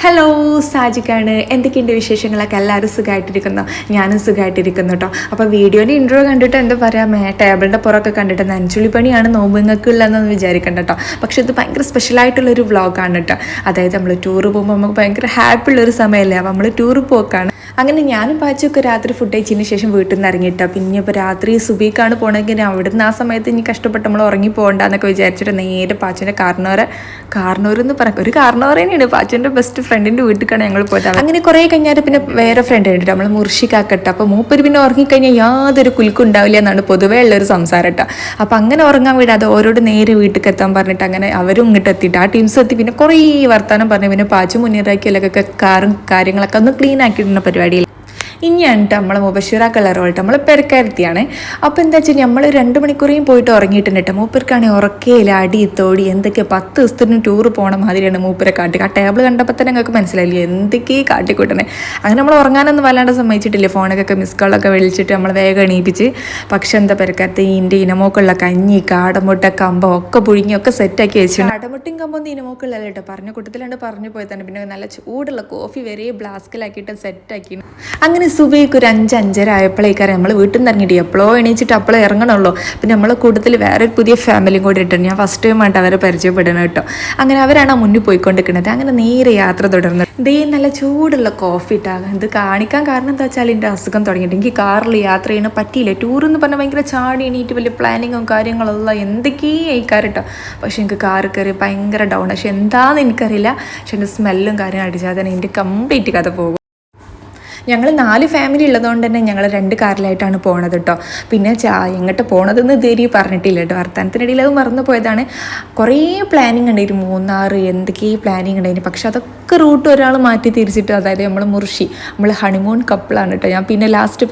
Hello സാജിക്കാണ്. എന്തൊക്കെയുണ്ട് വിശേഷങ്ങളൊക്കെ? എല്ലാവരും സുഖമായിട്ടിരിക്കുന്നു. ഞാനും സുഖമായിട്ടിരിക്കുന്നു കേട്ടോ. അപ്പോൾ വീഡിയോൻ്റെ ഇൻട്രോ കണ്ടിട്ട് എന്താ പറയുക, ടേബിളിൻ്റെ പുറമൊക്കെ കണ്ടിട്ട് നനച്ചുള്ളിപ്പണിയാണ് നോമ്പുങ്ങൾക്കുള്ളതെന്ന് വിചാരിക്കണ്ട കേട്ടോ. പക്ഷെ ഇത് ഭയങ്കര സ്പെഷ്യലായിട്ടുള്ളൊരു വ്ളോഗാണ് കേട്ടോ. അതായത് നമ്മൾ ടൂറ് പോകുമ്പോൾ നമുക്ക് ഭയങ്കര ഹാപ്പി ഉള്ളൊരു സമയമല്ലേ, അപ്പോൾ നമ്മൾ ടൂറ് പോക്കാണ്. അങ്ങനെ ഞാനും പാച്ചൊക്കെ രാത്രി ഫുഡ് കഴിച്ചതിന് ശേഷം വീട്ടിൽ നിന്ന് ഇറങ്ങിയിട്ടാ. പിന്നെ ഇപ്പോൾ രാത്രി സുബീക്കാണ് പോകണമെങ്കിൽ അവിടുന്ന് ആ സമയത്ത് ഇനി കഷ്ടപ്പെട്ട് നമ്മൾ ഉറങ്ങി പോകണ്ടെന്നൊക്കെ വിചാരിച്ചിട്ട് നേരെ പാച്ചൻ്റെ കാർണോരെന്ന് പറഞ്ഞ ഒരു കാർണോറേനെയാണ് പാച്ചൻ്റെ ബെസ്റ്റ് ഫ്രണ്ടിൻ്റെ വീട്ടിലേക്കാണ് ഞങ്ങൾ പോയത്. അങ്ങനെ കുറേ കഴിഞ്ഞാൽ പിന്നെ വേറെ ഫ്രണ്ട് ഉണ്ട് നമ്മൾ മുർഷിക്കാക്കട്ടെ. അപ്പോൾ മൂപ്പര് പിന്നെ ഉറങ്ങിക്കഴിഞ്ഞാൽ യാതൊരു കുലുക്കും ഉണ്ടാവില്ല എന്നാണ് പൊതുവേ ഉള്ളൊരു സംസാരം കേട്ടോ. അപ്പോൾ അങ്ങനെ ഉറങ്ങാൻ വിടാതെ ഓരോട് നേരെ വീട്ടിൽ എത്താൻ പറഞ്ഞിട്ട് അങ്ങനെ അവരും ഇങ്ങോട്ട് എത്തിയിട്ട് ആ ടീംസ് എത്തി. പിന്നെ കുറേ വർത്താനം പറഞ്ഞു. പിന്നെ പാച്ചു മുന്നേറാക്കിയല്ലൊക്കെ കാറും കാര്യങ്ങളൊക്കെ ഒന്ന് ക്ലീൻ ആക്കിയിടുന്ന പരിപാടിയിൽ ഇനിയാണ് നമ്മളെ മുബഷിറ കളറോട്ട് നമ്മൾ പെരക്കാരത്തിയാണ്. അപ്പോൾ എന്താ വെച്ചാൽ നമ്മൾ 2 മണിക്കൂറേയും പോയിട്ട് ഉറങ്ങിയിട്ടുണ്ട് കേട്ടോ. മൂപ്പർക്കാണെങ്കിൽ ഉറക്കയില്ല, അടി തോടി എന്തൊക്കെ 10 ദിവസത്തിന് ടൂർ പോകണ മാതിരിയാണ് മൂപ്പരെ കാട്ടി. ആ ടേബിൾ കണ്ടപ്പോൾ തന്നെ നിങ്ങൾക്ക് മനസ്സിലായില്ലേ എന്തൊക്കെയാണ് കാട്ടിക്കൂട്ടണേ. അങ്ങനെ നമ്മൾ ഉറങ്ങാനൊന്നും വല്ലാണ്ട് സമ്മതിച്ചിട്ടില്ല. ഫോണൊക്കെ മിസ് കോളൊക്കെ വിളിച്ചിട്ട് നമ്മൾ വേഗം എണീപ്പിച്ച്. പക്ഷെ എന്താ പെരക്കാരത്തെ ഇതിൻ്റെ ഇനമോക്കുള്ള കഞ്ഞി കാടമുട്ട കമ്പം ഒക്കെ പുഴുങ്ങിയൊക്കെ സെറ്റാക്കി വെച്ചു. കാടമുട്ടയും കമ്പം ഇനമോക്കുള്ളല്ലോ കേട്ടോ. പറഞ്ഞ കൂട്ടത്തിലാണ്ട് പറഞ്ഞു പോയി തന്നെ. പിന്നെ നല്ല ചൂടുള്ള കോഫി വരെ ബ്ലാസ്കിലാക്കിയിട്ട് സെറ്റാക്കി. അങ്ങനെ സുബൈക്ക് ഒരു 5-5:30 ആയപ്പോഴേക്കാരം നമ്മൾ വീട്ടിൽ നിന്ന് ഇറങ്ങിയിട്ട് എപ്പോഴോ എണീച്ചിട്ട് അപ്പോഴേ ഇറങ്ങണമല്ലോ. പിന്നെ നമ്മളെ കൂട്ടത്തിൽ വേറൊരു പുതിയ ഫാമിലിയും കൂടി ഇട്ടുണ്ട്. ഞാൻ ഫസ്റ്റ് ടൈം ആയിട്ട് അവരെ പരിചയപ്പെടണം കേട്ടോ. അങ്ങനെ അവരാണ് ആ മുന്നിൽ പോയിക്കൊണ്ടിരിക്കുന്നത്. അങ്ങനെ നേരെ യാത്ര തുടർന്നത്. ഇതേ നല്ല ചൂടുള്ള കോഫി ഇട്ടാകും. ഇത് കാണിക്കാൻ കാരണം എന്താ വെച്ചാൽ എൻ്റെ അസുഖം തുടങ്ങിയിട്ട് എനിക്ക് കാറിൽ യാത്ര ചെയ്യാൻ പറ്റിയില്ല. ടൂർ എന്ന് പറഞ്ഞാൽ ഭയങ്കര ചാടി എണീറ്റ് വലിയ പ്ലാനിങ്ങും കാര്യങ്ങളെല്ലാം എന്തൊക്കെയും അയക്കാറ് കേട്ടോ. പക്ഷെ എനിക്ക് കാറ് കയറി ഭയങ്കര ഡൗൺ. പക്ഷെ എന്താണെന്ന് എനിക്കറിയില്ല. പക്ഷെ എൻ്റെ സ്മെല്ലും കാര്യം അടിച്ചാൽ തന്നെ എൻ്റെ കംപ്ലീറ്റ് കഥ പോകും. ഞങ്ങൾ 4 ഫാമിലി ഉള്ളതുകൊണ്ട് തന്നെ ഞങ്ങൾ 2 കാറിലായിട്ടാണ് പോണത് കേട്ടോ. പിന്നെ എങ്ങോട്ട് പോണതെന്ന് ഇതുവരെ പറഞ്ഞിട്ടില്ല കേട്ടോ. വർത്തമാനത്തിനിടയിൽ അത് മറന്നു പോയതാണ്. കുറേ പ്ലാനിങ് ഉണ്ടായിരുന്നു. 3 എന്തൊക്കെയും പ്ലാനിങ് ഉണ്ടായിരുന്നു. പക്ഷെ അതൊക്കെ റൂട്ട് ഒരാൾ മാറ്റി തിരിച്ചിട്ട്, അതായത് നമ്മൾ നമ്മൾ ഹണിമൂൺ കപ്പിളാണ് കേട്ടോ. ഞാൻ പിന്നെ ലാസ്റ്റ്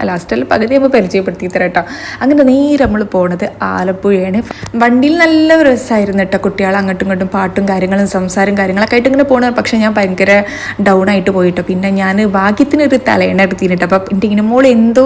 ലാസ്റ്റല്ല പകുതി നമ്മൾ പരിചയപ്പെടുത്തി തരാം കേട്ടോ. അങ്ങനെ നേരെ നമ്മൾ പോണത് ആലപ്പുഴയാണ്. വണ്ടിയിൽ നല്ല രസമായിരുന്നു കേട്ടോ. കുട്ടികൾ അങ്ങോട്ടും ഇങ്ങോട്ടും പാട്ടും കാര്യങ്ങളും സംസാരം കാര്യങ്ങളൊക്കെ ആയിട്ട് ഇങ്ങനെ പോകണം. പക്ഷെ ഞാൻ ഭയങ്കര ഡൗൺ ആയിട്ട് പോയിട്ടോ. പിന്നെ ഞാൻ ഭാഗ്യത്തിനൊരു തലയണ എടുത്തിട്ട്. അപ്പം എൻ്റെ ഇങ്ങനെ മോൾ എന്തോ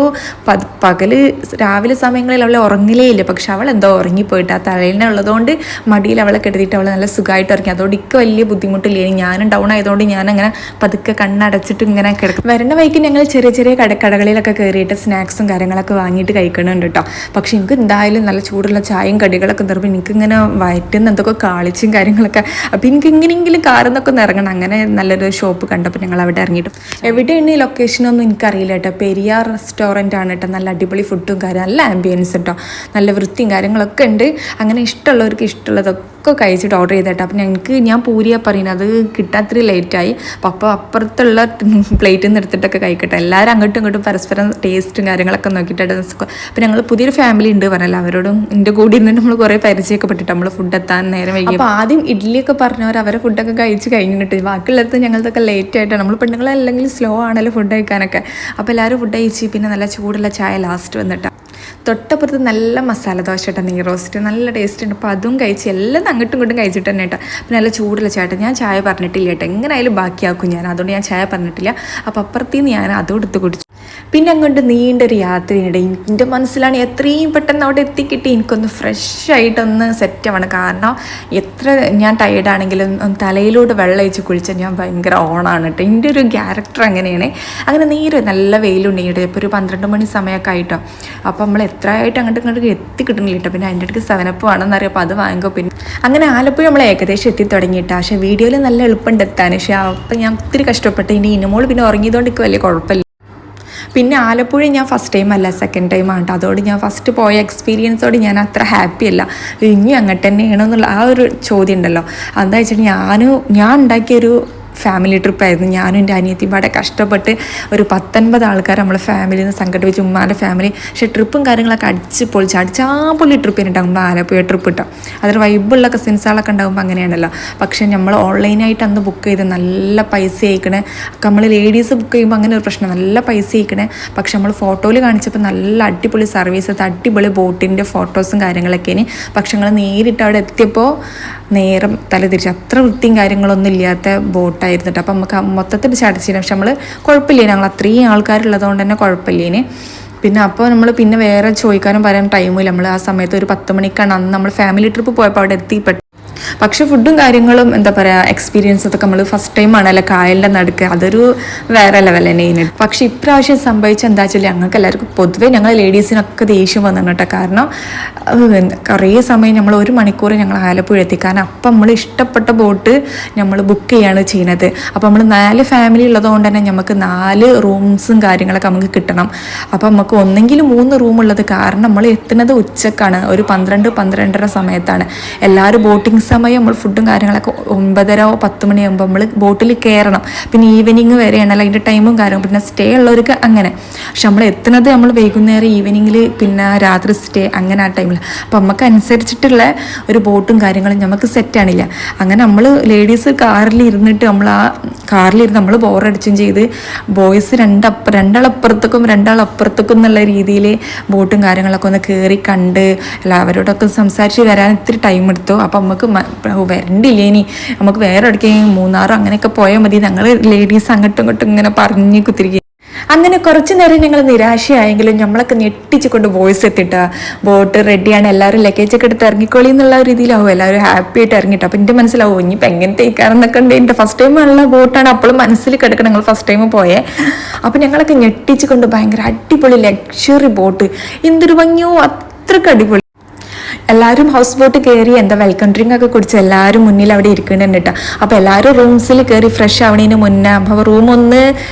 പകല് രാവിലെ സമയങ്ങളിൽ അവളെ ഉറങ്ങിലേ ഇല്ല. പക്ഷെ അവൾ എന്തോ ഉറങ്ങിപ്പോയിട്ട് ആ തലയണ ഉള്ളതുകൊണ്ട് മടിയിൽ അവളെ കെടുത്തിട്ട് അവൾ നല്ല സുഖമായിട്ട് ഉറങ്ങി. അതുകൊണ്ട് എനിക്ക് വലിയ ബുദ്ധിമുട്ടില്ല. ഞാനും ഡൗൺ ആയതുകൊണ്ട് ഞാനങ്ങനെ പതുക്കെ കണ്ണടച്ചിട്ട് ഇങ്ങനെ കിടക്കും. വരുന്ന വഴിക്ക് ഞങ്ങൾ ചെറിയ ചെറിയ കടകളിലൊക്കെ കയറിയിട്ട് സ്നാക്സും കാര്യങ്ങളൊക്കെ വാങ്ങിയിട്ട് കഴിക്കണുണ്ട് കേട്ടോ. പക്ഷെ എനിക്ക് എന്തായാലും നല്ല ചൂടുള്ള ചായയും കടികളൊക്കെ തരുമ്പോൾ എനിക്കിങ്ങനെ വയറ്റുന്ന എന്തൊക്കെ കാളിച്ചും കാര്യങ്ങളൊക്കെ. അപ്പോൾ എനിക്ക് എങ്ങനെയെങ്കിലും കാറിൽ നിന്നൊക്കെ ഒന്ന് ഇറങ്ങണം. അങ്ങനെ നല്ലൊരു ഷോപ്പ് കണ്ടപ്പോൾ ഞങ്ങൾ അവിടെ ഇറങ്ങിയിട്ട്. എവിടെയാണ് ഈ ലൊക്കേഷനൊന്നും എനിക്കറിയില്ല കേട്ടോ. പെരിയാർ റെസ്റ്റോറൻ്റ് ആണ് കേട്ടോ. നല്ല അടിപൊളി ഫുഡും കാര്യം, നല്ല ആംബിയൻസ് കേട്ടോ. നല്ല വൃത്തിയും കാര്യങ്ങളൊക്കെ ഉണ്ട്. അങ്ങനെ ഇഷ്ടമുള്ളവർക്ക് ഇഷ്ടമുള്ളതൊക്കെ കഴിച്ചിട്ട് ഓർഡർ ചെയ്തേട്ടോ. അപ്പം ഞാൻ പൂരിയാണ് പറയുന്നത്. അത് കിട്ടാത്തിരി ലേറ്റായി. അപ്പോൾ അപ്പുറത്തുള്ള പ്ലേറ്റിൽ നിന്ന് എടുത്തിട്ടൊക്കെ കഴിക്കട്ടെ. എല്ലാവരും അങ്ങോട്ടും ഇങ്ങോട്ടും പരസ്പരം ടേസ്റ്റും കാര്യങ്ങളൊക്കെ നോക്കിയിട്ട്. അപ്പോൾ ഞങ്ങൾ പുതിയൊരു ഫാമിലി ഉണ്ട് പറഞ്ഞല്ലോ. അവരോടും എൻ്റെ കൂടെ ഇരുന്നിട്ട് നമ്മൾ കുറേ പരിചയമൊക്കെ പെട്ടിട്ട് നമ്മൾ ഫുഡ് എത്താൻ നേരം വൈകി. അപ്പോൾ ആദ്യം ഇഡ്ഡലിയൊക്കെ പറഞ്ഞവർ അവരെ ഫുഡൊക്കെ കഴിച്ച് കഴിഞ്ഞിട്ട് ബാക്കിയുള്ളത് ഞങ്ങളതൊക്കെ ലേറ്റ് ആയിട്ടാണ്. നമ്മൾ പെണ്ണുങ്ങളല്ലെങ്കിൽ സ്ലോ ആണല്ലോ ഫുഡ് കഴിക്കാനൊക്കെ. അപ്പോൾ എല്ലാവരും ഫുഡ് കഴിച്ച് പിന്നെ നല്ല ചൂടുള്ള ചായ ലാസ്റ്റ് വന്നിട്ടാണ്. തൊട്ടപ്പുറത്ത് നല്ല മസാല ദോശ കേട്ടോ, നെയ് റോസ്റ്റ് നല്ല ടേസ്റ്റ് ഉണ്ട്. അപ്പോൾ അതും കഴിച്ച് എല്ലാം അങ്ങോട്ടും ഇങ്ങോട്ടും കഴിച്ചിട്ട് തന്നെ കേട്ടോ. പിന്നെ നല്ല ചൂടുള്ള ചേട്ടൻ ഞാൻ ചായ പറഞ്ഞിട്ടില്ല കേട്ടോ. എങ്ങനെയായാലും ബാക്കിയാക്കും ഞാൻ, അതുകൊണ്ട് ഞാൻ ചായ പറഞ്ഞിട്ടില്ല. അപ്പോൾ അപ്പുറത്തുനിന്ന് ഞാൻ അതും എടുത്ത് കുടിച്ചു. പിന്നെ അങ്ങോട്ട് നീണ്ടൊരു യാത്രയിനിടെ എൻ്റെ മനസ്സിലാണ് എത്രയും പെട്ടെന്ന് അവിടെ എത്തിക്കിട്ടി എനിക്കൊന്ന് ഫ്രഷ് ആയിട്ടൊന്ന് സെറ്റ് ആവണം. കാരണം എത്ര ഞാൻ ടയേർഡാണെങ്കിലും തലയിലൂടെ വെള്ളം ഒഴിച്ച് കുളിച്ചാൽ ഞാൻ ഭയങ്കര ഓണാണ് കേട്ടോ. എൻ്റെ ഒരു ക്യാരക്ടർ അങ്ങനെയാണ്. അങ്ങനെ നേരെ നല്ല വെയിലുണ്ടെങ്കിൽ ഇപ്പോൾ ഒരു 12 മണി സമയമൊക്കെ ആയിട്ടോ. അപ്പോൾ നമ്മൾ എത്ര ആയിട്ട് അങ്ങോട്ട് എത്തിക്കിട്ടണില്ല കേട്ടോ. പിന്നെ അതിൻ്റെ അടുത്ത് 7up വേണമെന്നറിയാം. അപ്പോൾ അത് വാങ്ങിക്കോ. പിന്നെ അങ്ങനെ ആലപ്പുഴ നമ്മൾ ഏകദേശം എത്തി തുടങ്ങിയിട്ടാ. പക്ഷേ വീഡിയോയിൽ നല്ല എളുപ്പമുണ്ട് എത്താൻ. പക്ഷേ അപ്പം ഞാൻ ഒത്തിരി കഷ്ടപ്പെട്ടു. ഇനി ഇനമോൾ പിന്നെ ഉറങ്ങിയതുകൊണ്ട് എനിക്ക് വലിയ കുഴപ്പമില്ല. പിന്നെ ആലപ്പുഴ ഞാൻ ഫസ്റ്റ് ടൈം അല്ല, സെക്കൻഡ് ടൈം ആണ്. അതുകൊണ്ട് ഞാൻ ഫസ്റ്റ് പോയ എക്സ്പീരിയൻസോട് ഞാൻ അത്ര ഹാപ്പി അല്ല. ഇനി അങ്ങോട്ട് തന്നെയാണെന്നുള്ള ആ ഒരു ചോദ്യം ഉണ്ടല്ലോ. എന്താ വെച്ചിട്ട് ഞാൻ ഉണ്ടാക്കിയൊരു ഫാമിലി ട്രിപ്പായിരുന്നു. ഞാനും എൻ്റെ അനിയത്തിയും പാടെ കഷ്ടപ്പെട്ട് ഒരു 19 ആൾക്കാർ നമ്മളെ ഫാമിലിയിൽ നിന്ന് സംഘടിപ്പിച്ച് ഉമ്മാൻ്റെ ഫാമിലി. പക്ഷേ ട്രിപ്പും കാര്യങ്ങളൊക്കെ അടിച്ചാപ്പൊളി ട്രിപ്പ് ഉണ്ടാകും നമ്മൾ ആലപ്പുഴ ട്രിപ്പ് കിട്ടും. അതിൽ വൈബുള്ള കസിൻസുകളൊക്കെ ഉണ്ടാകുമ്പോൾ അങ്ങനെയാണല്ലോ. പക്ഷേ നമ്മൾ ഓൺലൈനായിട്ട് അന്ന് ബുക്ക് ചെയ്ത് നല്ല പൈസ അയക്കണേ. നമ്മൾ ലേഡീസ് ബുക്ക് ചെയ്യുമ്പോൾ അങ്ങനെ ഒരു പ്രശ്നം, നല്ല പൈസ അയക്കണേ. പക്ഷെ നമ്മൾ ഫോട്ടോയിൽ കാണിച്ചപ്പോൾ നല്ല അടിപൊളി സർവീസ്, അടിപൊളി ബോട്ടിൻ്റെ ഫോട്ടോസും കാര്യങ്ങളൊക്കെ ഇനി. പക്ഷെ ഞങ്ങൾ നേരിട്ട് അവിടെ എത്തിയപ്പോൾ നേരം തല തിരിച്ച് അത്ര വൃത്തിയും കാര്യങ്ങളൊന്നും ഇല്ലാത്ത ബോട്ടായിരുന്നു കേട്ടോ. അപ്പം നമുക്ക് മൊത്തത്തിൽ ചടച്ചില്ല. പക്ഷെ നമ്മൾ കുഴപ്പമില്ല, ഞങ്ങൾ അത്രയും ആൾക്കാരുള്ളതുകൊണ്ട് തന്നെ കുഴപ്പമില്ലേന്. പിന്നെ അപ്പോൾ നമ്മൾ പിന്നെ വേറെ ചോദിക്കാനും പറയാൻ ടൈമില്ല. നമ്മൾ ആ സമയത്ത് ഒരു 10 മണിക്കാണ് അന്ന് നമ്മൾ ഫാമിലി ട്രിപ്പ് പോയപ്പോൾ അവിടെ എത്തിപ്പെട്ടു. പക്ഷെ ഫുഡും കാര്യങ്ങളും എന്താ പറയുക എക്സ്പീരിയൻസ് ഒക്കെ നമ്മൾ ഫസ്റ്റ് ടൈം ആണല്ലോ കായലിൻ്റെ നടുക്ക്, അതൊരു വേറെ ലെവൽ തന്നെ. പക്ഷെ ഇപ്രാവശ്യം സംഭവിച്ച എന്താ വെച്ചാൽ ഞങ്ങൾക്ക് എല്ലാവർക്കും പൊതുവെ ഞങ്ങൾ ലേഡീസിനൊക്കെ ദേഷ്യം വന്നു കേട്ടോ. കാരണം കുറേ സമയം നമ്മൾ 1 മണിക്കൂർ ഞങ്ങൾ ആലപ്പുഴ എത്തി. കാരണം അപ്പം നമ്മൾ ഇഷ്ടപ്പെട്ട ബോട്ട് നമ്മൾ ബുക്ക് ചെയ്യാണ് ചെയ്യുന്നത്. അപ്പോൾ നമ്മൾ 4 ഫാമിലി ഉള്ളതുകൊണ്ട് തന്നെ നമുക്ക് 4 റൂംസും കാര്യങ്ങളൊക്കെ നമുക്ക് കിട്ടണം. അപ്പോൾ നമുക്ക് ഒന്നെങ്കിലും 3 റൂം ഉള്ളത്. കാരണം നമ്മൾ എത്തുന്നത് ഉച്ചക്കാണ്, ഒരു 12-12:30 സമയത്താണ്. എല്ലാവരും ബോട്ടിങ് സമയം നമ്മൾ ഫുഡും കാര്യങ്ങളൊക്കെ 9-10 മണിയാകുമ്പോൾ നമ്മൾ ബോട്ടിൽ കയറണം. പിന്നെ ഈവനിങ് വരെയാണല്ലോ അതിൻ്റെ ടൈമും കാര്യവും. പിന്നെ സ്റ്റേ ഉള്ളവർക്ക് അങ്ങനെ. പക്ഷെ നമ്മൾ എത്തുന്നത് നമ്മൾ വൈകുന്നേരം ഈവനിങ്ങിൽ, പിന്നെ രാത്രി സ്റ്റേ അങ്ങനെ ആ ടൈമിൽ. അപ്പം നമുക്ക് അനുസരിച്ചിട്ടുള്ള ഒരു ബോട്ടും കാര്യങ്ങളും നമുക്ക് സെറ്റാണില്ല. അങ്ങനെ നമ്മൾ ലേഡീസ് കാറിൽ ഇരുന്നിട്ട് നമ്മൾ ബോറടിച്ചും ചെയ്ത് ബോയ്സ് രണ്ടാളപ്പുറത്തേക്കും രണ്ടാളപ്പുറത്തേക്കും എന്നുള്ള രീതിയിൽ ബോട്ടും കാര്യങ്ങളൊക്കെ ഒന്ന് കയറി കണ്ട് എല്ലാവരോടൊക്കെ സംസാരിച്ച് വരാൻ ഇത്തിരി ടൈം എടുത്തു. അപ്പം നമുക്ക് വരണ്ടില്ലേ, ഇനി നമുക്ക് വേറെ എവിടേക്കെങ്കിലും മൂന്നാറോ അങ്ങനെയൊക്കെ പോയാൽ മതി. ഞങ്ങൾ ലേഡീസ് അങ്ങോട്ടും ഇങ്ങോട്ടും ഇങ്ങനെ പറഞ്ഞ് കുത്തിരിക്കുക. അങ്ങനെ കുറച്ച് നേരം ഞങ്ങൾ നിരാശയായെങ്കിലും നമ്മളൊക്കെ ഞെട്ടിച്ചുകൊണ്ട് ബോയ്സ് എത്തിയിട്ട് ബോട്ട് റെഡിയാണ്, എല്ലാവരും ലഗേജൊക്കെ എടുത്ത് ഇറങ്ങിക്കോളി എന്നുള്ള രീതിയിലാവും എല്ലാവരും ഹാപ്പി ആയിട്ട് ഇറങ്ങിയിട്ട്. അപ്പം എൻ്റെ മനസ്സിലാവും ഇനിയിപ്പോൾ എങ്ങനത്തെ ഇക്കാരെന്നൊക്കെ ഉണ്ട്. എൻ്റെ ഫസ്റ്റ് ടൈം ഉള്ള ബോട്ടാണ്, അപ്പോഴും മനസ്സിൽ കിടക്കണം ഞങ്ങൾ ഫസ്റ്റ് ടൈം പോയേ. അപ്പം ഞങ്ങളൊക്കെ ഞെട്ടിച്ചുകൊണ്ട് ഭയങ്കര അടിപൊളി ലക്ഷറി ബോട്ട്, എന്തൊരു ഭംഗിയോ, അത്രയ്ക്ക് അടിപൊളി. എല്ലാവരും ഹൗസ് ബോട്ട് കയറി വെൽക്കം ഡ്രിങ്ക് ഒക്കെ കുടിച്ച് എല്ലാവരും മുന്നിൽ അവിടെ ഇരിക്കുന്നുണ്ട് കേട്ടോ. അപ്പോൾ എല്ലാവരും റൂംസിൽ കയറി ഫ്രഷ് ആവണതിന് മുന്നേ അപ്പോൾ റൂം ഒന്ന്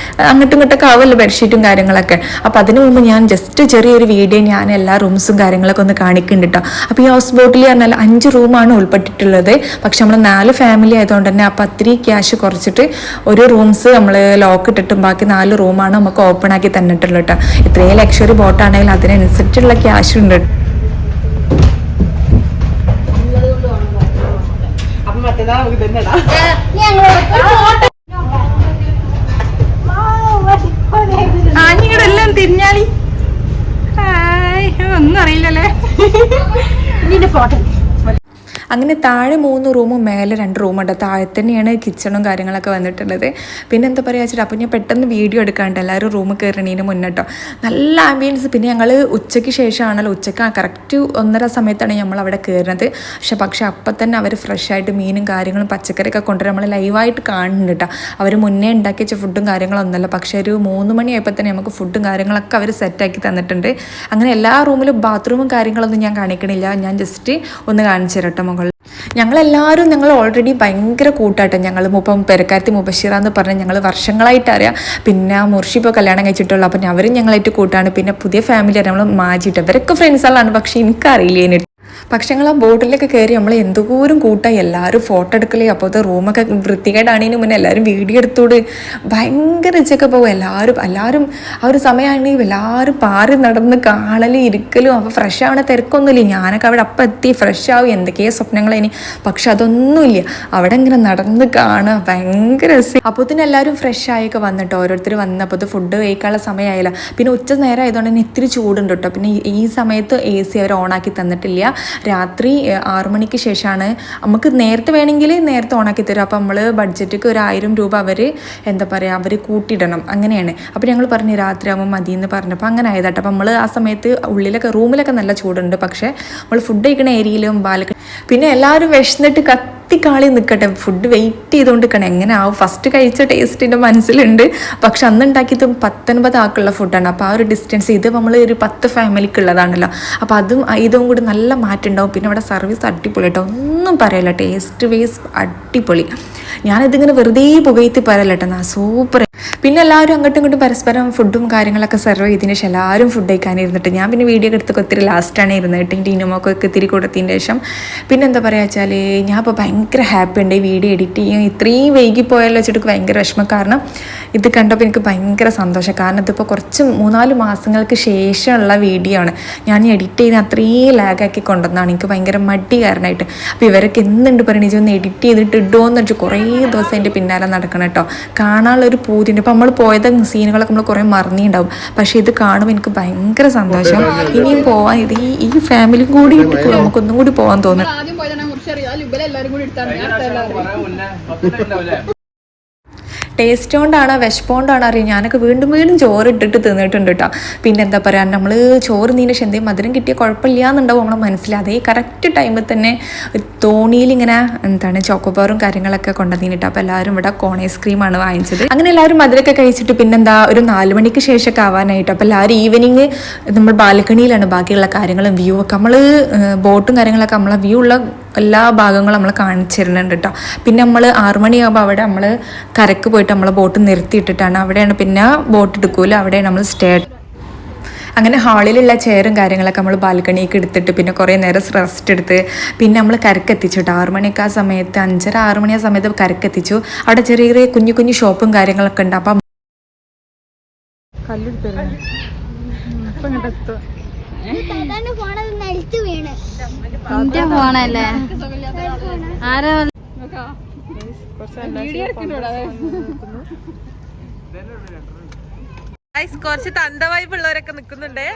അങ്ങോട്ടും ഇങ്ങോട്ടൊക്കെ ആവുമല്ലോ ബെഡ്ഷീറ്റും കാര്യങ്ങളൊക്കെ. അപ്പോൾ അതിന് മുമ്പ് ഞാൻ ജസ്റ്റ് ചെറിയൊരു വീഡിയോ ഞാൻ എല്ലാ റൂംസും കാര്യങ്ങളൊക്കെ ഒന്ന് കാണിക്കുന്നുണ്ട് കേട്ടോ. അപ്പോൾ ഈ ഹൗസ് ബോട്ടിൽ പറഞ്ഞാൽ 5 റൂമാണ് ഉൾപ്പെട്ടിട്ടുള്ളത്. പക്ഷെ നമ്മൾ 4 ഫാമിലി ആയതുകൊണ്ട് തന്നെ അപ്പോൾ അത്രയും ക്യാഷ് കുറച്ചിട്ട് ഒരു റൂംസ് നമ്മൾ ലോക്ക് ഇട്ടിട്ടും ബാക്കി 4 റൂമാണ് നമുക്ക് ഓപ്പൺ ആക്കി തന്നിട്ടുള്ളത് കേട്ടോ. ഇത്രയും ലക്ഷറി ബോട്ടാണെങ്കിൽ അതിനനുസരിച്ചുള്ള ക്യാഷ് ഉണ്ട്. എല്ലാം തിരിഞ്ഞാളി ഒന്നും അറിയില്ലല്ലേ. ഫോട്ടോ അങ്ങനെ താഴെ 3 റൂമും മേലെ 2 റൂമുണ്ട്. താഴെ തന്നെയാണ് കിച്ചണും കാര്യങ്ങളൊക്കെ വന്നിട്ടുള്ളത്. പിന്നെ എന്താ പറയുക വെച്ചിട്ട് അപ്പോൾ ഞാൻ പെട്ടെന്ന് വീഡിയോ എടുക്കാണ്ട് എല്ലാവരും റൂം കയറണീന് മുന്നേട്ടോ. നല്ല ആംബിയൻസ്. പിന്നെ ഞങ്ങൾ ഉച്ചയ്ക്ക് ശേഷമാണല്ലോ, ഉച്ചയ്ക്ക് കറക്റ്റ് 1:30 സമയത്താണ് നമ്മൾ അവിടെ കയറുന്നത്. പക്ഷെ അപ്പം തന്നെ അവർ ഫ്രഷായിട്ട് മീനും കാര്യങ്ങളും പച്ചക്കറിയൊക്കെ കൊണ്ടുവരും. നമ്മൾ ലൈവായിട്ട് കാണുന്നുണ്ട് കേട്ടോ. അവർ മുന്നേ ഉണ്ടാക്കി വെച്ച ഫുഡും കാര്യങ്ങളൊന്നുമല്ല. പക്ഷേ ഒരു 3 മണിയായപ്പോൾ തന്നെ നമുക്ക് ഫുഡും കാര്യങ്ങളൊക്കെ അവർ സെറ്റാക്കി തന്നിട്ടുണ്ട്. അങ്ങനെ എല്ലാ റൂമിലും ബാത്റൂമും കാര്യങ്ങളൊന്നും ഞാൻ കാണിക്കണില്ല, ഞാൻ ജസ്റ്റ് ഒന്ന് കാണിച്ചു തരട്ടെ. ഞങ്ങൾ ഓൾറെഡി ഭയങ്കര കൂട്ടാട്ടോ. ഞങ്ങൾ പെരക്കാരത്തി മുബഷിറ എന്ന് പറഞ്ഞാൽ ഞങ്ങൾ വർഷങ്ങളായിട്ട് അറിയാം. പിന്നെ മുർഷി ഇപ്പോൾ കല്യാണം കഴിച്ചിട്ടുള്ളൂ. അപ്പം അവരും ഞങ്ങളായിട്ട് കൂട്ടാണ്. പിന്നെ പുതിയ ഫാമിലി നമ്മൾ മാജിട്ട് ഇവരൊക്കെ ഫ്രണ്ട്സുകളാണ്. പക്ഷെ എനിക്കറിയില്ല. പക്ഷെ ഞങ്ങൾ ആ ബോട്ടിലൊക്കെ കയറി നമ്മൾ എന്തോരം കൂട്ടായി എല്ലാവരും ഫോട്ടോ എടുക്കലേ. അപ്പോഴത്തെ റൂമൊക്കെ വൃത്തികേടാണതിന് മുന്നേ എല്ലാവരും വീഡിയോ എടുത്തോട് ഭയങ്കര ഇച്ചൊക്കെ പോകും. എല്ലാവരും ആ ഒരു സമയമാണെങ്കിൽ എല്ലാവരും പാറി നടന്ന് കാണലും ഇരിക്കലും. അപ്പോൾ ഫ്രഷ് ആവണ തിരക്കൊന്നുമില്ല. ഞാനൊക്കെ അവിടെ അപ്പം എത്തി ഫ്രഷ് ആവും, എന്തൊക്കെയോ സ്വപ്നങ്ങളതിന്. പക്ഷെ അതൊന്നുമില്ല, അവിടെ ഇങ്ങനെ നടന്ന് കാണുക ഭയങ്കര രസം. അപ്പോൾ തന്നെ എല്ലാവരും ഫ്രഷ് ആയൊക്കെ വന്നിട്ടോ. ഓരോരുത്തർ വന്നപ്പോൾ ഫുഡ് കഴിക്കാനുള്ള സമയമായില്ല. പിന്നെ ഉച്ച നേരം ആയതുകൊണ്ട് തന്നെ ഇത്തിരി ചൂടുണ്ട് കേട്ടോ. പിന്നെ ഈ സമയത്ത് AC അവർ ഓണാക്കി തന്നിട്ടില്ല. രാത്രി 6 മണിക്ക് ശേഷമാണ്. നമുക്ക് നേരത്തെ വേണമെങ്കിൽ നേരത്തെ ഓണാക്കി തരും. അപ്പോൾ നമ്മൾ ബഡ്ജറ്റിക്ക് ഒരു 1000 രൂപ അവർ കൂട്ടിയിടണം, അങ്ങനെയാണ്. അപ്പോൾ ഞങ്ങൾ പറഞ്ഞു രാത്രി ആകുമ്പോൾ മതി എന്ന് പറഞ്ഞപ്പോൾ അങ്ങനെ ആയതാട്ടോ. അപ്പോൾ നമ്മൾ ആ സമയത്ത് റൂമിലൊക്കെ നല്ല ചൂടുണ്ട്. പക്ഷേ നമ്മൾ ഫുഡ് കഴിക്കുന്ന ഏരിയയിലും പിന്നെ എല്ലാവരും വിശന്നിട്ട് കത്തിക്കാളി നിൽക്കട്ടെ, ഫുഡ് വെയിറ്റ് ചെയ്തുകൊണ്ട് നിൽക്കണം. എങ്ങനെ ആവും ഫസ്റ്റ് കഴിച്ച ടേസ്റ്റിൻ്റെ മനസ്സിലുണ്ട്. പക്ഷെ അന്ന് ഉണ്ടാക്കിയത് 19 ആൾക്കുള്ള ഫുഡാണ്. അപ്പോൾ ആ ഒരു ഡിസ്റ്റൻസ് ഇത് നമ്മൾ ഒരു 10 ഫാമിലിക്കുള്ളതാണല്ലോ. അപ്പോൾ ഇതും കൂടി നല്ല മാറ്റം ഉണ്ടാവും. പിന്നെ അവിടെ സർവീസ് അടിപൊളി കേട്ടോ, ഒന്നും പറയല്ല. ടേസ്റ്റ് വൈസ് അടിപൊളി. ഞാനിതിങ്ങനെ വെറുതെ പുകയത്തി പറയല്ല കേട്ടോ, സൂപ്പർ. പിന്നെ എല്ലാവരും അങ്ങോട്ടും ഇങ്ങോട്ടും പരസ്പരം ഫുഡും കാര്യങ്ങളൊക്കെ സെർവ് ചെയ്തതിന് ശേഷം എല്ലാവരും ഫുഡ് കഴിക്കാനിരുന്നിട്ട് ഞാൻ പിന്നെ വീഡിയോ എടുത്തൊക്കെ ഒത്തിരി ലാസ്റ്റാണ് ഇരുന്നിട്ട് ടീനുമൊക്കെ ഇത്തിരി കൊടുത്തതിന് ശേഷം. പിന്നെ എന്താ പറയുക വെച്ചാൽ ഞാൻ ഇപ്പോൾ ഭയങ്കര ഹാപ്പി ഉണ്ട് ഈ വീഡിയോ എഡിറ്റ് ചെയ്യാൻ. ഇത്രയും വൈകിപ്പോയാലോ വെച്ചിട്ട് ഭയങ്കര വിഷമം. കാരണം ഇത് കണ്ടപ്പോൾ എനിക്ക് ഭയങ്കര സന്തോഷം. കാരണം ഇതിപ്പോൾ കുറച്ച് 3-4 മാസങ്ങൾക്ക് ശേഷമുള്ള വീഡിയോ ആണ്. ഞാൻ എഡിറ്റ് ചെയ്ത് അത്രയും ലാഗാക്കി കൊണ്ടുവന്നതാണ്. എനിക്ക് ഭയങ്കര മടി കാരണമായിട്ട്. അപ്പോൾ ഇവരൊക്കെ എന്തുണ്ട് പറയണേ, ഇതൊന്ന് എഡിറ്റ് ചെയ്തിട്ട് ഇടുമോയെന്ന് വെച്ചാൽ കുറേ ദിവസം എൻ്റെ പിന്നാലെ നടക്കണം കേട്ടോ. കാണാനുള്ളൊരു പൂതിയുണ്ട്. ഇപ്പം നമ്മൾ പോയത് സീനുകളൊക്കെ നമ്മൾ കുറേ മറന്നിട്ടുണ്ടാവും. പക്ഷേ ഇത് കാണുമ്പോൾ എനിക്ക് ഭയങ്കര സന്തോഷം. ഇനിയും പോവാൻ ഈ ഫാമിലിയും കൂടി ഇട്ടിട്ട് നമുക്കൊന്നും കൂടി പോകാൻ തോന്നും. ടേസ്റ്റ് കൊണ്ടാണോ വിശപ്പോണ്ടാണോ അറിയാം, ഞാനൊക്കെ വീണ്ടും വീണ്ടും ചോറ് ഇട്ടിട്ട് തിന്നിട്ടുണ്ട് കേട്ടോ. പിന്നെ എന്താ പറയുക, നമ്മൾ ചോറ് നീന എന്തെങ്കിലും മധുരം കിട്ടിയ കുഴപ്പമില്ല എന്നുണ്ടാവും നമ്മളെ മനസ്സിൽ. അതേ കറക്റ്റ് ടൈമിൽ തന്നെ തോണിയിൽ ഇങ്ങനെ ചോക്കോബാറും കാര്യങ്ങളൊക്കെ കൊണ്ടുവന്നിട്ട്. അപ്പോൾ എല്ലാവരും ഇവിടെ കോൺ ഐസ്ക്രീമാണ് വാങ്ങിച്ചത്. അങ്ങനെ എല്ലാവരും മധുരമൊക്കെ കഴിച്ചിട്ട് പിന്നെന്താ ഒരു 4 മണിക്ക് ശേഷമൊക്കെ ആവാനായിട്ട്. അപ്പോൾ എല്ലാവരും ഈവനിങ് നമ്മൾ ബാൽക്കണിയിലാണ് ബാക്കിയുള്ള കാര്യങ്ങളും വ്യൂ ഒക്കെ. നമ്മൾ ബോട്ടും കാര്യങ്ങളൊക്കെ നമ്മളെ വ്യൂ ഉള്ള എല്ലാ ഭാഗങ്ങളും നമ്മൾ കാണിച്ചു തരുന്നുണ്ട് കേട്ടോ. പിന്നെ നമ്മൾ 6 മണിയാകുമ്പോൾ അവിടെ നമ്മൾ കരക്ക് പോയിട്ട് നമ്മളെ ബോട്ട് നിർത്തിയിട്ടിട്ടാണ്. അവിടെയാണ് പിന്നെ ബോട്ട് എടുക്കൂല, അവിടെയാണ് നമ്മൾ സ്റ്റേ. അങ്ങനെ ഹാളിലുള്ള ചെയറും കാര്യങ്ങളൊക്കെ നമ്മൾ ബാൽക്കണിക്ക് എടുത്തിട്ട് പിന്നെ കുറേ നേരം റെസ്റ്റ് എടുത്ത് പിന്നെ നമ്മൾ കരക്കെത്തിച്ചു കേട്ടോ. 6 മണിയൊക്കെ ആ സമയത്ത്, 5:30 6 മണി ആ സമയത്ത് കരക്കെത്തിച്ചു. അവിടെ ചെറിയ ചെറിയ കുഞ്ഞു കുഞ്ഞു ഷോപ്പും കാര്യങ്ങളൊക്കെ ഉണ്ട്. അപ്പം കുറച്ച് തന്ത വൈബുള്ളവരൊക്കെ നിക്കുന്നുണ്ട്.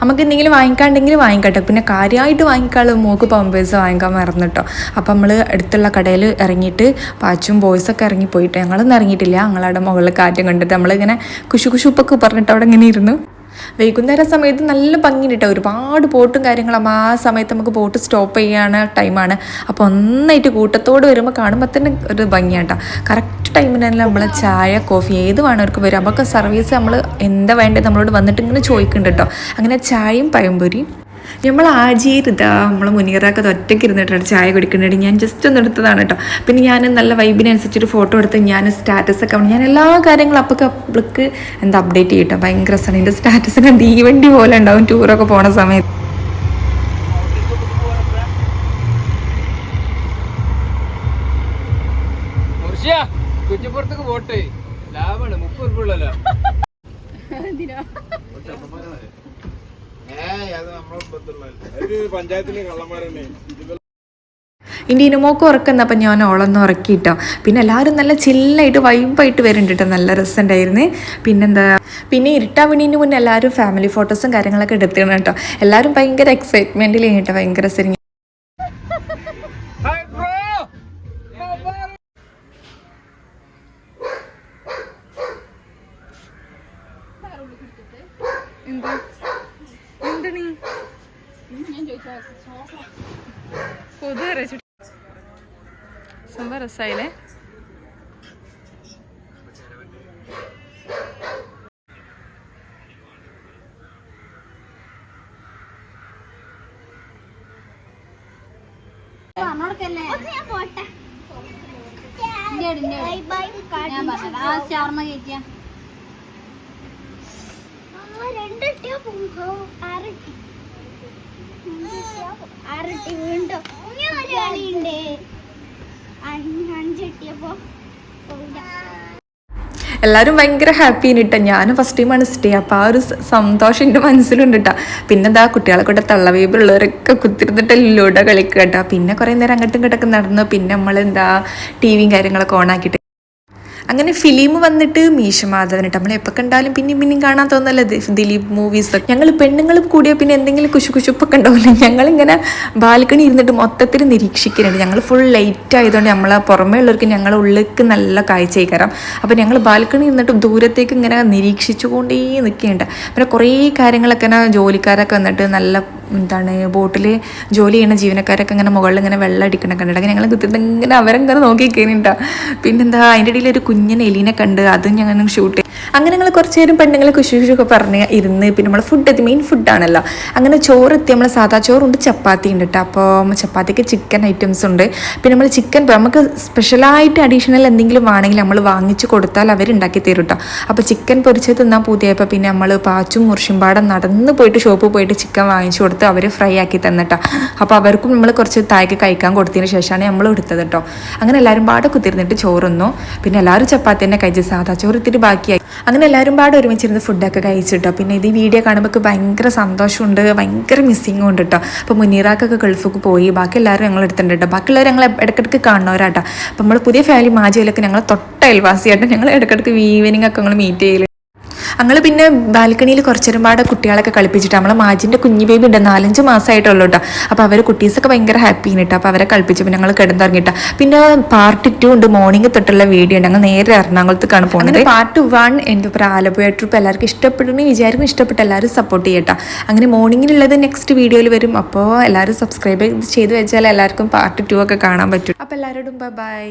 നമുക്ക് എന്തെങ്കിലും വാങ്ങിക്കാണ്ടെങ്കിൽ വാങ്ങിക്കട്ടെ. പിന്നെ കാര്യമായിട്ട് വാങ്ങിക്കാനുള്ള മോക്ക് പമ്പേഴ്സ് വാങ്ങിക്കാൻ മറന്നിട്ടോ. അപ്പം നമ്മൾ അടുത്തുള്ള കടയിൽ ഇറങ്ങിയിട്ട് പാച്ചും ബോയ്സൊക്കെ ഇറങ്ങിപ്പോയിട്ട്, ഞങ്ങളൊന്നും ഇറങ്ങിയിട്ടില്ല. ഞങ്ങളവിടെ മുകളിൽ കാറ്റും കണ്ടിട്ട് നമ്മളിങ്ങനെ കുശുപ്പൊക്കെ പറഞ്ഞിട്ട് അവിടെ ഇങ്ങനെ ഇരുന്നു. വൈകുന്നേരം സമയത്ത് നല്ല ഭംഗിയുണ്ട് കേട്ടോ. ഒരുപാട് ബോട്ടും കാര്യങ്ങളും. ആ സമയത്ത് നമുക്ക് ബോട്ട് സ്റ്റോപ്പ് ചെയ്യാണ് ടൈമാണ്. അപ്പോൾ ഒന്നായിട്ട് കൂട്ടത്തോട് വരുമ്പോൾ കാണുമ്പോൾ തന്നെ ഒരു ഭംഗിയാണ് കേട്ടോ. കറക്റ്റ് ടൈമിന് തന്നെ നമ്മളെ ചായ കോഫി ഏത് വേണവർക്ക് വരും. അപ്പോൾ സർവീസ് നമ്മൾ എന്താ വേണ്ടത് നമ്മളോട് വന്നിട്ട് ഇങ്ങനെ ചോദിക്കുന്നുണ്ട് കേട്ടോ. അങ്ങനെ ചായയും പഴംപൊരിയും നമ്മൾ ആജീരിതാ നമ്മൾ മുനീറാക്കത് ഒറ്റയ്ക്ക് ഇരുന്നിട്ടാണ് ചായ കുടിക്കേണ്ടത്. ഞാൻ ജസ്റ്റ് ഒന്ന് എടുത്തതാണ് കേട്ടോ. പിന്നെ ഞാൻ നല്ല വൈബിനനുസരിച്ചൊരു ഫോട്ടോ എടുത്ത് ഞാൻ സ്റ്റാറ്റസൊക്കെ ഞാൻ എല്ലാ കാര്യങ്ങളും അപ്പോഴേക്ക് അപ്ഡേറ്റ് ചെയ്യട്ടോ. ഭയങ്കര രസമാണ്. എൻ്റെ സ്റ്റാറ്റസിന് തീവണ്ടി പോലെ ഉണ്ടാവും ടൂറൊക്കെ പോണ സമയത്ത്. കുറ്റിപ്പുറത്തേക്ക് പോട്ടെ, ലാഭമാണ് 30 രൂപ. എൻ്റെ ഇനുമോക്ക് ഉറക്കുന്നപ്പം ഞാൻ ഓളൊന്നും ഉറക്കിയിട്ടോ. പിന്നെ എല്ലാവരും നല്ല ചില്ലായിട്ട് വൈബായിട്ട് വരുന്നുണ്ട് കേട്ടോ. നല്ല രസമുണ്ടായിരുന്നു. പിന്നെ ഇരുട്ടാവണീന് മുന്നേ എല്ലാവരും ഫാമിലി ഫോട്ടോസും കാര്യങ്ങളൊക്കെ എടുത്തിരുന്നു കേട്ടോ. എല്ലാവരും ഭയങ്കര എക്സൈറ്റ്മെൻറ്റിൽ കേട്ടോ. ഭയങ്കര രസം. സംഭവം രസമായില്ലേ? എല്ലാവരും ഭയങ്കര ഹാപ്പി കേട്ടോ. ഞാൻ ഫസ്റ്റ് ടൈമാണ് സ്റ്റേ. അപ്പോൾ ആ ഒരു സന്തോഷം എൻ്റെ മനസ്സിലുണ്ട് കേട്ടോ. പിന്നെ എന്താ കുട്ടികളെ കൂടെ തള്ളവീബുള്ളവരൊക്കെ കുത്തിരുന്നിട്ട് ലൂഡോ കളിക്കുക കേട്ടോ. പിന്നെ കുറേ നേരം അങ്ങോട്ടും ഇങ്ങോട്ടൊക്കെ നടന്നു. പിന്നെ നമ്മൾ ടിവിയും കാര്യങ്ങളൊക്കെ ഓണാക്കിയിട്ട് അങ്ങനെ ഫിലിം വന്നിട്ട് മീശമാധവൻ കേട്ടോ. നമ്മൾ എപ്പോൾ കണ്ടാലും പിന്നെയും കാണാൻ തോന്നല്ലോ ദിലീപ് മൂവീസ്. ഞങ്ങൾ പെണ്ണുങ്ങളും കൂടിയോ പിന്നെ എന്തെങ്കിലും കുശുപ്പൊക്കെ ഉണ്ടാവില്ല. ഞങ്ങളിങ്ങനെ ബാൽക്കണി ഇരുന്നിട്ട് മൊത്തത്തിൽ നിരീക്ഷിക്കുന്നുണ്ട്. ഞങ്ങൾ ഫുൾ ലൈറ്റ് ആയതുകൊണ്ട് നമ്മളെ പുറമേ ഉള്ളവർക്ക് ഞങ്ങളെ ഉള്ളിലേക്ക് നല്ല കാഴ്ചയായി കയറാം. അപ്പോൾ ഞങ്ങൾ ബാൽക്കണി ഇരുന്നിട്ട് ദൂരത്തേക്ക് ഇങ്ങനെ നിരീക്ഷിച്ചുകൊണ്ടേ നിൽക്കുന്നുണ്ട്. പിന്നെ കുറേ കാര്യങ്ങളൊക്കെ ജോലിക്കാരൊക്കെ വന്നിട്ട് നല്ല ബോട്ടിൽ ജോലി ചെയ്യുന്ന ജീവനക്കാരൊക്കെ ഇങ്ങനെ മുകളിൽ ഇങ്ങനെ വെള്ളം അടിക്കണം കണ്ടിട്ട് അങ്ങനെ ഞങ്ങൾ കുത്തിട്ട് ഇങ്ങനെ അവരെങ്ങനെ നോക്കി കഴിഞ്ഞിട്ടാ. പിന്നെന്താ അതിൻ്റെ ഇടയിൽ ഒരു കുഞ്ഞൻ എലീനെ കണ്ട് അതും ഞങ്ങൾ ഷൂട്ട് ചെയ്യും. അങ്ങനെ ഞങ്ങൾ കുറച്ച് നേരം പെണ്ണുങ്ങളെ കുശുശൊക്കെ പറഞ്ഞ് ഇരുന്ന് പിന്നെ നമ്മൾ ഫുഡ് എത്തി. മെയിൻ ഫുഡാണല്ലോ. അങ്ങനെ ചോറ് എത്തി. നമ്മൾ സാധാ ചോറുണ്ട്, ചപ്പാത്തി ഉണ്ട് കേട്ടോ. അപ്പോൾ ചപ്പാത്തിക്ക് ചിക്കൻ ഐറ്റംസ് ഉണ്ട്. പിന്നെ നമ്മൾ ചിക്കൻ നമുക്ക് സ്പെഷ്യലായിട്ട് അഡീഷണൽ എന്തെങ്കിലും വേണമെങ്കിൽ നമ്മൾ വാങ്ങിച്ച് കൊടുത്താൽ അവരുണ്ടാക്കി തരും കേട്ടോ. അപ്പോൾ ചിക്കൻ പൊരിച്ച് തിന്നാൻ പൂതിയായപ്പോൾ പിന്നെ നമ്മൾ പാച്ചും മുർഷിമ്പാടം നടന്ന് പോയിട്ട് ഷോപ്പിൽ പോയിട്ട് ചിക്കൻ വാങ്ങിച്ചു കൊടുത്ത് അവർ ഫ്രൈ ആക്കി തന്നിട്ടോ. അപ്പോൾ അവർക്കും നമ്മൾ കുറച്ച് താഴേക്ക് കഴിക്കാൻ കൊടുത്തതിന് ശേഷമാണ് നമ്മൾ എടുത്തത് കേട്ടോ. അങ്ങനെ എല്ലാവരും പാടെ കുത്തിരുന്നിട്ട് ചോറുന്നു. പിന്നെ എല്ലാവരും ചപ്പാത്തി തന്നെ കഴിച്ച് സാധാ ചോറ് ഇത്തിരി ബാക്കിയായി. അങ്ങനെ എല്ലാവരും പാടെ ഒരുമിച്ചിരുന്ന് ഫുഡൊക്കെ കഴിച്ചിട്ടോ. പിന്നെ ഇത് ഈ വീഡിയോ കാണുമ്പോൾ ഭയങ്കര സന്തോഷമുണ്ട്, ഭയങ്കര മിസ്സിങ്ങും ഉണ്ട് കേട്ടോ. അപ്പോൾ മുനീറാക്കൊക്കെ ഗൾഫിലേക്ക് പോയി. ബാക്കി എല്ലാവരും ഞങ്ങൾ എടുത്തിട്ടുണ്ട് കേട്ടോ. ബാക്കിയുള്ളവർ ഞങ്ങൾ ഇടയ്ക്കിടയ്ക്ക് കാണുന്നവരാട്ടോ. അപ്പോൾ നമ്മൾ പുതിയ ഫാമിലി മാജിയിലൊക്കെ ഞങ്ങൾ തൊട്ട അയൽവാസിയായിട്ട് ഞങ്ങൾ ഇടയ്ക്കിടയ്ക്ക് ഈവനിങ് ഒക്കെ ഞങ്ങൾ മീറ്റ് ചെയ്യൽ. ഞങ്ങൾ പിന്നെ ബാൽക്കണിയിൽ കുറച്ചൊരുപാട് കുട്ടികളൊക്കെ കളിപ്പിച്ചിട്ട് നമ്മളെ മാജിൻ്റെ കുഞ്ഞു ബേബി ഉണ്ട് 4-5 മാസമായിട്ടുള്ളൂ കേട്ടോ. അപ്പോൾ അവർ കുട്ടീസൊക്കെ ഭയങ്കര ഹാപ്പി കേട്ടോ. അപ്പോൾ അവരെ കളിപ്പിച്ചപ്പോൾ ഞങ്ങൾ കിടന്നിറങ്ങിയിട്ടാ. പിന്നെ പാർട്ട് 2 ഉണ്ട്, മോർണിംഗ് തൊട്ടുള്ള വീഡിയോ ഉണ്ട്. ഞങ്ങൾ നേരെ എറണാകുളത്തേക്കാണ് പോകുന്നത്. പാർട്ട് 1 എന്താ പറയുക ആലപ്പുഴ ട്രിപ്പ് എല്ലാവർക്കും ഇഷ്ടപ്പെടുന്നു വിചാരിക്കും. ഇഷ്ടപ്പെട്ട എല്ലാവരും സപ്പോർട്ട് ചെയ്യട്ടോ. അങ്ങനെ മോർണിംഗിലുള്ളത് നെക്സ്റ്റ് വീഡിയോയിൽ വരും. അപ്പോൾ എല്ലാവരും സബ്സ്ക്രൈബ് ചെയ്ത് വെച്ചാൽ എല്ലാവർക്കും പാർട്ട് 2 ഒക്കെ കാണാൻ പറ്റും. അപ്പോൾ എല്ലാവരോടും ബൈ.